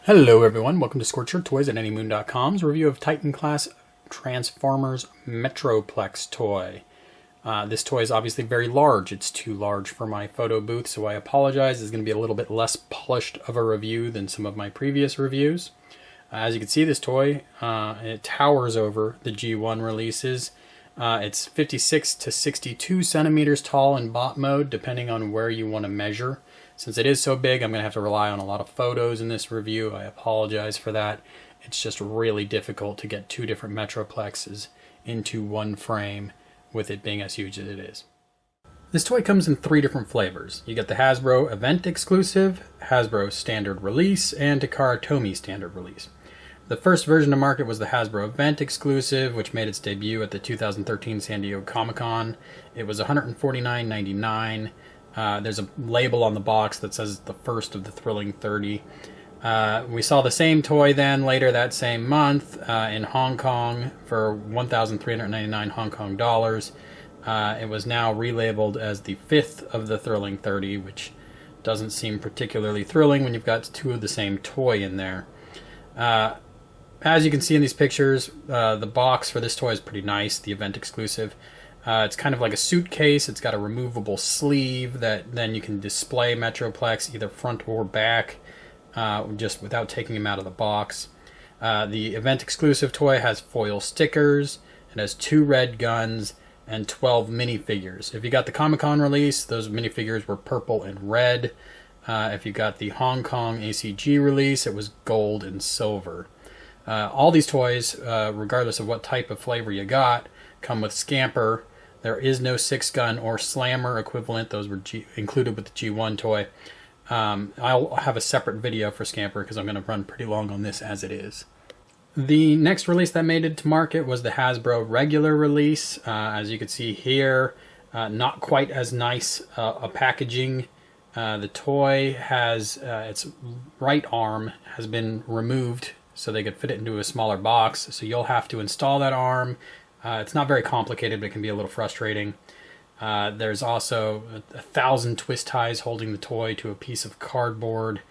Hello everyone, welcome to Scorched Earth Toys at anymoon.com's review of Titan Class Transformers Metroplex toy. This toy is obviously very large. It's too large for my photo booth, so I apologize. It's going to be a little bit less polished of a review than some of my previous reviews. As you can see, this toy, it towers over the G1 releases. It's 56 to 62 centimeters tall in bot mode, depending on where you want to measure. Since it is so big, I'm going to have to rely on a lot of photos in this review. I apologize for that. It's just really difficult to get two different Metroplexes into one frame with it being as huge as it is. This toy comes in three different flavors. You get the Hasbro Event Exclusive, Hasbro Standard Release, and Takaratomy Standard Release. The first version to market was the Hasbro Event Exclusive, which made its debut at the 2013 San Diego Comic-Con. It was $149.99. There's a label on the box that says the first of the Thrilling 30. We saw the same toy then later that same month in Hong Kong for 1,399 Hong Kong dollars. It was now relabeled as the fifth of the Thrilling 30, which doesn't seem particularly thrilling when you've got two of the same toy in there. As you can see in these pictures, the box for this toy is pretty nice, the Event Exclusive. It's kind of like a suitcase. It's got a removable sleeve that then you can display Metroplex either front or back, just without taking them out of the box. The Event Exclusive toy has foil stickers. It has 2 red guns and 12 minifigures. If you got the Comic-Con release, those minifigures were purple and red. If you got the Hong Kong ACG release, it was gold and silver. All these toys, regardless of what type of flavor you got, come with Scamper. There is no 6-gun or Slammer equivalent. Those were included with the G1 toy. I'll have a separate video for Scamper because I'm going to run pretty long on this as it is. The next release that made it to market was the Hasbro regular release. As you can see here, not quite as nice a packaging. The toy has its right arm has been removed so they could fit it into a smaller box. So you'll have to install that arm. It's not very complicated, but it can be a little frustrating. There's also 1,000 twist ties holding the toy to a piece of cardboard.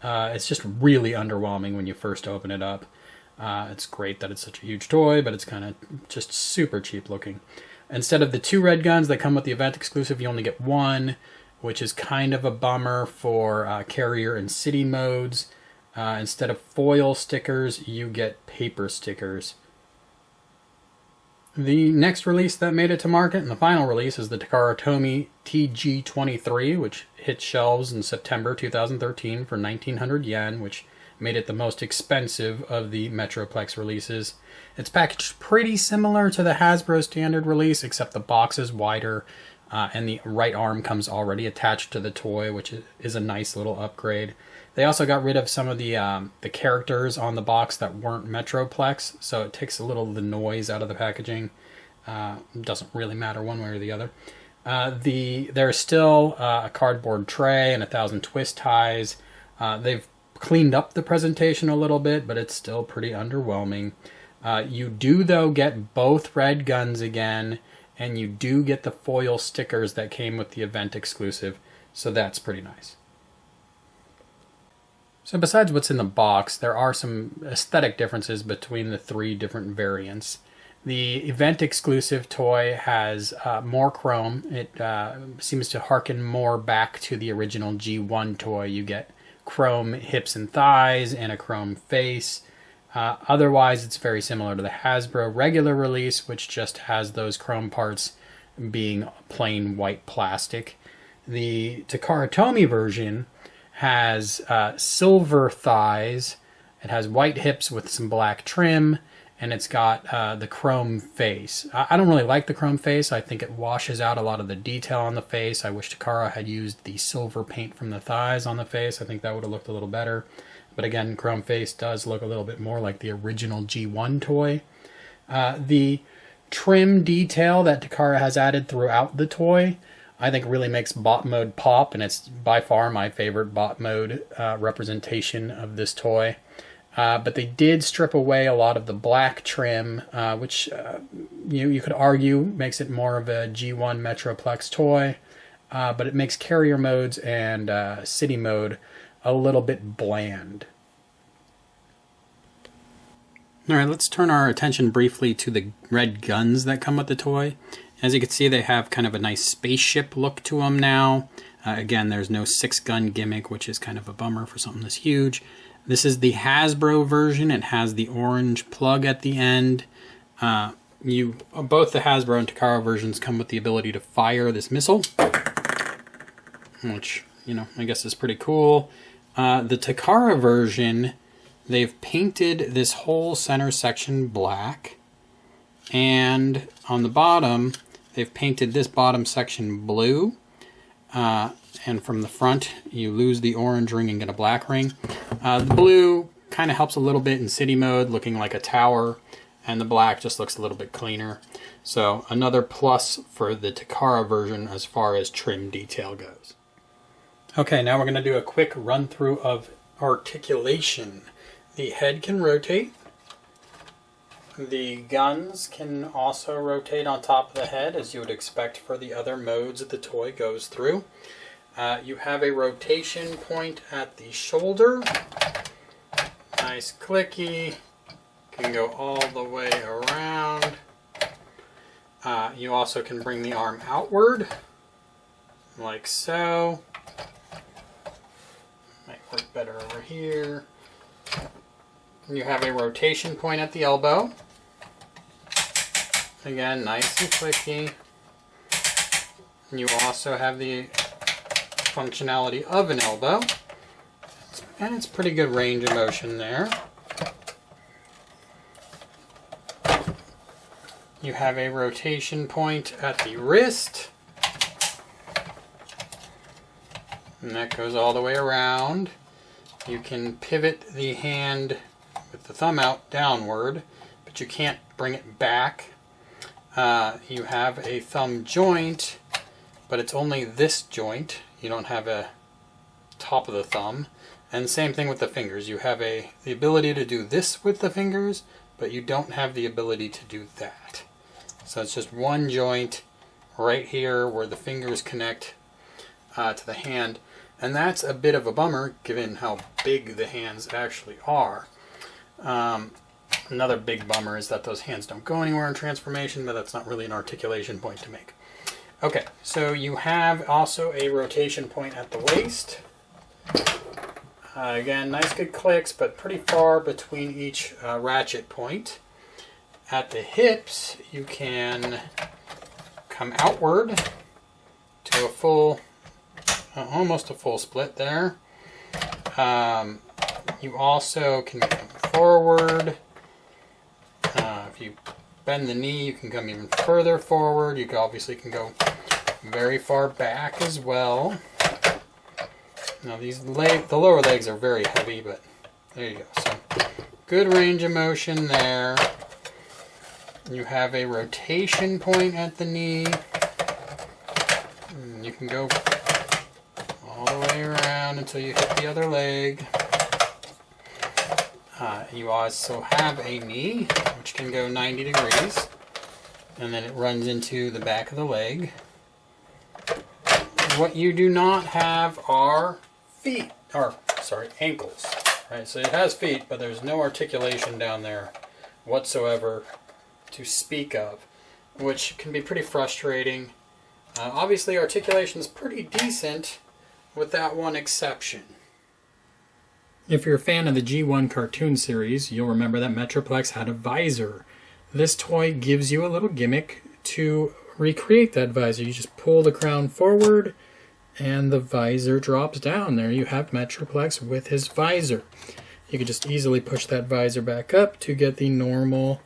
It's just really underwhelming when you first open it up. It's great that it's such a huge toy, but it's kind of just super cheap looking. Instead of the 2 red guns that come with the Event Exclusive, you only get 1, which is kind of a bummer for carrier and city modes. Instead of foil stickers, you get paper stickers. The next release that made it to market, and the final release, is the Takaratomy TG23, which hit shelves in September 2013 for 1,900 yen, which made it the most expensive of the Metroplex releases. It's packaged pretty similar to the Hasbro standard release, except the box is wider, and the right arm comes already attached to the toy, which is a nice little upgrade. They also got rid of some of the characters on the box that weren't Metroplex, so it takes a little of the noise out of the packaging. Doesn't really matter one way or the other. There's still a cardboard tray and 1,000 twist ties. They've cleaned up the presentation a little bit, but it's still pretty underwhelming. You do, though, get both red guns again, and you do get the foil stickers that came with the Event Exclusive, so that's pretty nice. So besides what's in the box, there are some aesthetic differences between the 3 different variants. The Event Exclusive toy has more chrome. It seems to harken more back to the original G1 toy. You get chrome hips and thighs and a chrome face. Otherwise, it's very similar to the Hasbro regular release, which just has those chrome parts being plain white plastic. The Takaratomy version has silver thighs, it has white hips with some black trim, and it's got the chrome face. I don't really like the chrome face. I think it washes out a lot of the detail on the face. I wish Takara had used the silver paint from the thighs on the face. I think that would have looked a little better. But again, chrome face does look a little bit more like the original G1 toy. The trim detail that Takara has added throughout the toy I think really makes bot mode pop, and it's by far my favorite bot mode representation of this toy. But they did strip away a lot of the black trim, which you could argue makes it more of a G1 Metroplex toy, but it makes carrier modes and city mode a little bit bland. Alright, let's turn our attention briefly to the red guns that come with the toy. As you can see, they have kind of a nice spaceship look to them now. Again, there's no 6-gun gimmick, which is kind of a bummer for something this huge. This is the Hasbro version. It has the orange plug at the end. Both the Hasbro and Takara versions come with the ability to fire this missile, which, you know, I guess is pretty cool. The Takara version, they've painted this whole center section black, and on the bottom, they've painted this bottom section blue. And from the front, you lose the orange ring and get a black ring. The blue kind of helps a little bit in city mode, looking like a tower, and the black just looks a little bit cleaner. So another plus for the Takara version as far as trim detail goes. Okay, now we're going to do a quick run through of articulation. The head can rotate. The guns can also rotate on top of the head, as you would expect for the other modes that the toy goes through. You have a rotation point at the shoulder. Nice clicky. Can go all the way around. You also can bring the arm outward, like so. Might work better over here. You have a rotation point at the elbow. Again, nice and clicky. You also have the functionality of an elbow, and it's pretty good range of motion there. You have a rotation point at the wrist, and that goes all the way around. You can pivot the hand with the thumb out downward, but you can't bring it back. You have a thumb joint, but it's only this joint. You don't have a top of the thumb. And same thing with the fingers. You have the ability to do this with the fingers, but you don't have the ability to do that. So it's just one joint right here where the fingers connect to the hand. And that's a bit of a bummer given how big the hands actually are. Another big bummer is that those hands don't go anywhere in transformation, but that's not really an articulation point to make. Okay, so you have also a rotation point at the waist. Again, nice good clicks, but pretty far between each ratchet point. At the hips, you can come outward to a full, almost a full split there. You also can come forward. If you bend the knee, you can come even further forward. You obviously can go very far back as well. Now the lower legs are very heavy, but there you go. So good range of motion there. You have a rotation point at the knee. And you can go all the way around until you hit the other leg. You also have a knee, which can go 90 degrees, and then it runs into the back of the leg. What you do not have are feet, or sorry, ankles. Right? So it has feet, but there's no articulation down there whatsoever to speak of, which can be pretty frustrating. Obviously, articulation is pretty decent, with that one exception. If you're a fan of the G1 cartoon series, you'll remember that Metroplex had a visor. This toy gives you a little gimmick to recreate that visor. You just pull the crown forward and the visor drops down. There you have Metroplex with his visor. You can just easily push that visor back up to get the normal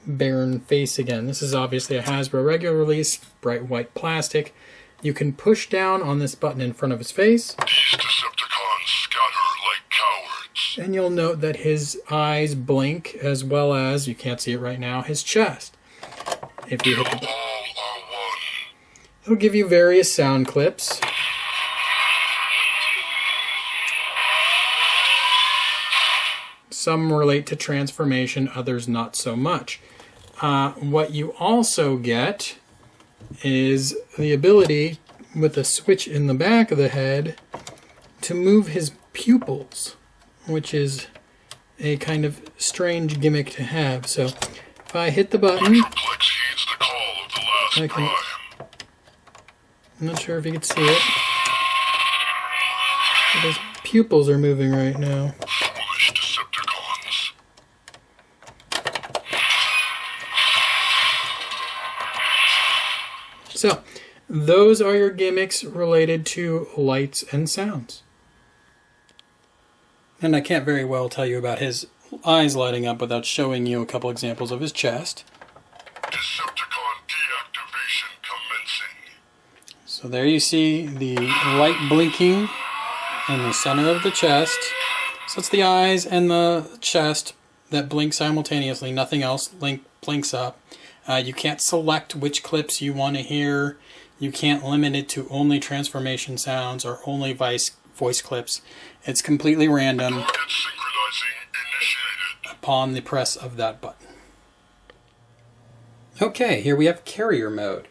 barren face again. This is obviously a Hasbro regular release, bright white plastic. You can push down on this button in front of his face. These Decepticons scatter like cowards. And you'll note that his eyes blink, as well as, you can't see it right now, his chest. If you hit the button, it'll give you various sound clips. Some relate to transformation, others not so much. What you also get is the ability, with a switch in the back of the head, to move his pupils, which is a kind of strange gimmick to have. So if I hit the button, Metroplex heeds the call of the last I can, prime. I'm not sure if you can see it. But his pupils are moving right now. Foolish Decepticons. So, those are your gimmicks related to lights and sounds. And I can't very well tell you about his eyes lighting up without showing you a couple examples of his chest. Decepticon deactivation commencing. So there you see the light blinking in the center of the chest. So it's the eyes and the chest that blink simultaneously. Nothing else blinks up. You can't select which clips you want to hear. You can't limit it to only transformation sounds or only voice clips. It's completely random Target synchronizing initiated. upon the press of that button. Okay, here we have carrier mode.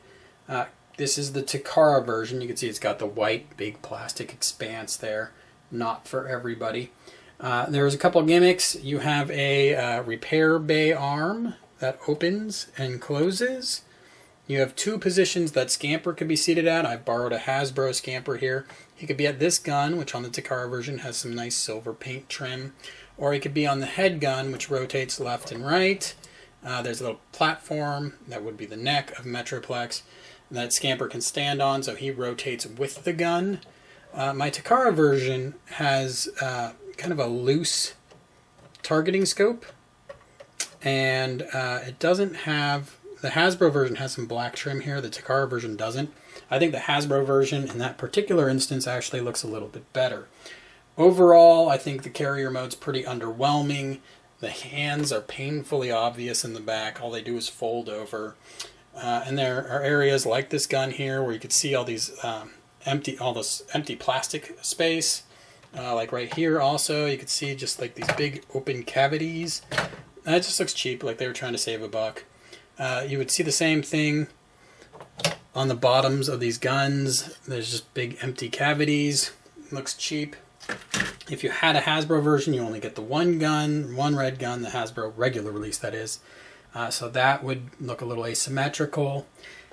This is the Takara version. You can see it's got the white big plastic expanse there. Not for everybody. There's a couple gimmicks. You have a repair bay arm that opens and closes. You have two positions that Scamper can be seated at. I borrowed a Hasbro Scamper here. He could be at this gun, which on the Takara version has some nice silver paint trim. Or he could be on the head gun, which rotates left and right. There's a little platform, that would be the neck of Metroplex, that Scamper can stand on, so he rotates with the gun. My Takara version has kind of a loose targeting scope, and it doesn't have... The Hasbro version has some black trim here, the Takara version doesn't. I think the Hasbro version in that particular instance actually looks a little bit better. Overall, I think the carrier mode's pretty underwhelming. The hands are painfully obvious in the back. All they do is fold over. And there are areas like this gun here where you could see all these this empty plastic space. Like right here also, you could see just like these big open cavities. And it just looks cheap, like they were trying to save a buck. You would see the same thing on the bottoms of these guns. There's just big empty cavities. It looks cheap. If you had a Hasbro version, you only get the one gun, one red gun, the Hasbro regular release that is. So that would look a little asymmetrical.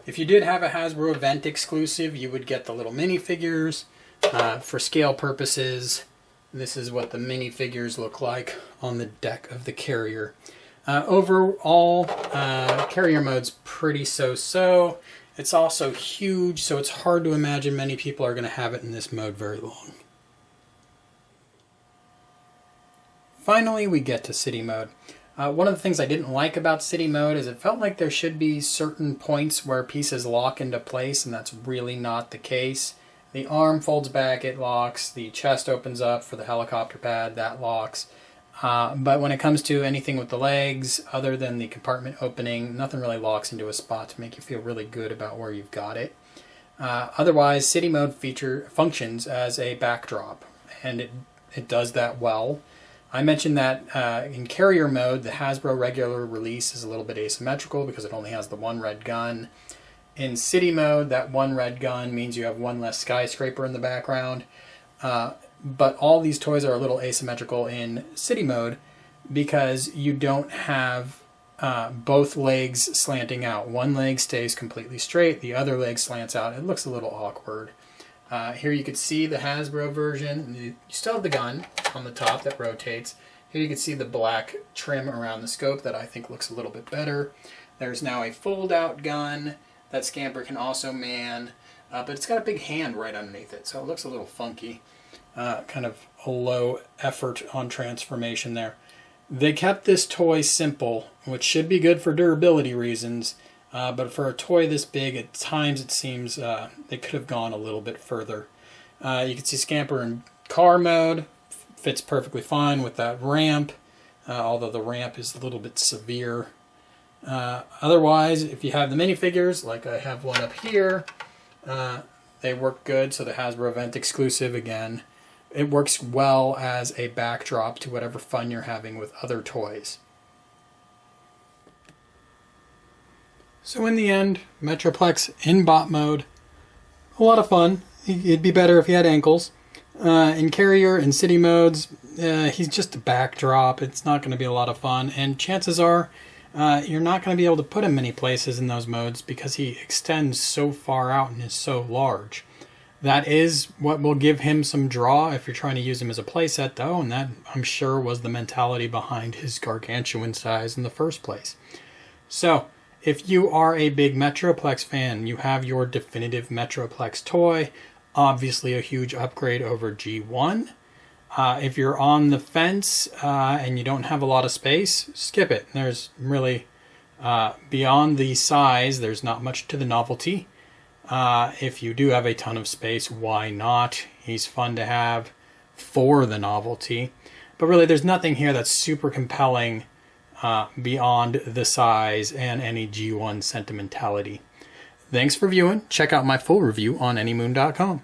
If you did have a Hasbro event exclusive, you would get the little minifigures. For scale purposes, this is what the minifigures look like on the deck of the carrier. Overall, carrier mode's pretty so-so. It's also huge, so it's hard to imagine many people are going to have it in this mode very long. Finally, we get to city mode. One of the things I didn't like about city mode is it felt like there should be certain points where pieces lock into place, and that's really not the case. The arm folds back, it locks. The chest opens up for the helicopter pad, that locks. But when it comes to anything with the legs, other than the compartment opening, nothing really locks into a spot to make you feel really good about where you've got it. Otherwise, city mode functions as a backdrop, and it does that well. I mentioned that in carrier mode, the Hasbro regular release is a little bit asymmetrical because it only has the one red gun. In city mode, that one red gun means you have one less skyscraper in the background. But all these toys are a little asymmetrical in city mode because you don't have both legs slanting out. One leg stays completely straight, the other leg slants out. It looks a little awkward. Here you can see the Hasbro version. You still have the gun on the top that rotates. Here you can see the black trim around the scope that I think looks a little bit better. There's now a fold-out gun that Scamper can also man, but it's got a big hand right underneath it, so it looks a little funky. Kind of a low effort on transformation there. They kept this toy simple, which should be good for durability reasons, but for a toy this big, at times it seems they could have gone a little bit further. You can see Scamper in car mode, fits perfectly fine with that ramp, although the ramp is a little bit severe. Otherwise, if you have the minifigures, like I have one up here, they work good, so the Hasbro event exclusive again. It works well as a backdrop to whatever fun you're having with other toys. So in the end, Metroplex in bot mode, a lot of fun. It'd be better if he had ankles. In carrier and city modes, he's just a backdrop. It's not going to be a lot of fun, and chances are you're not going to be able to put him many places in those modes because he extends so far out and is so large. That is what will give him some draw if you're trying to use him as a playset, though, and that, I'm sure, was the mentality behind his gargantuan size in the first place. So, if you are a big Metroplex fan, you have your definitive Metroplex toy, obviously a huge upgrade over G1. If you're on the fence and you don't have a lot of space, skip it. There's really, beyond the size, there's not much to the novelty. If you do have a ton of space, why not? He's fun to have for the novelty. But really, there's nothing here that's super compelling beyond the size and any G1 sentimentality. Thanks for viewing. Check out my full review on anymoon.com.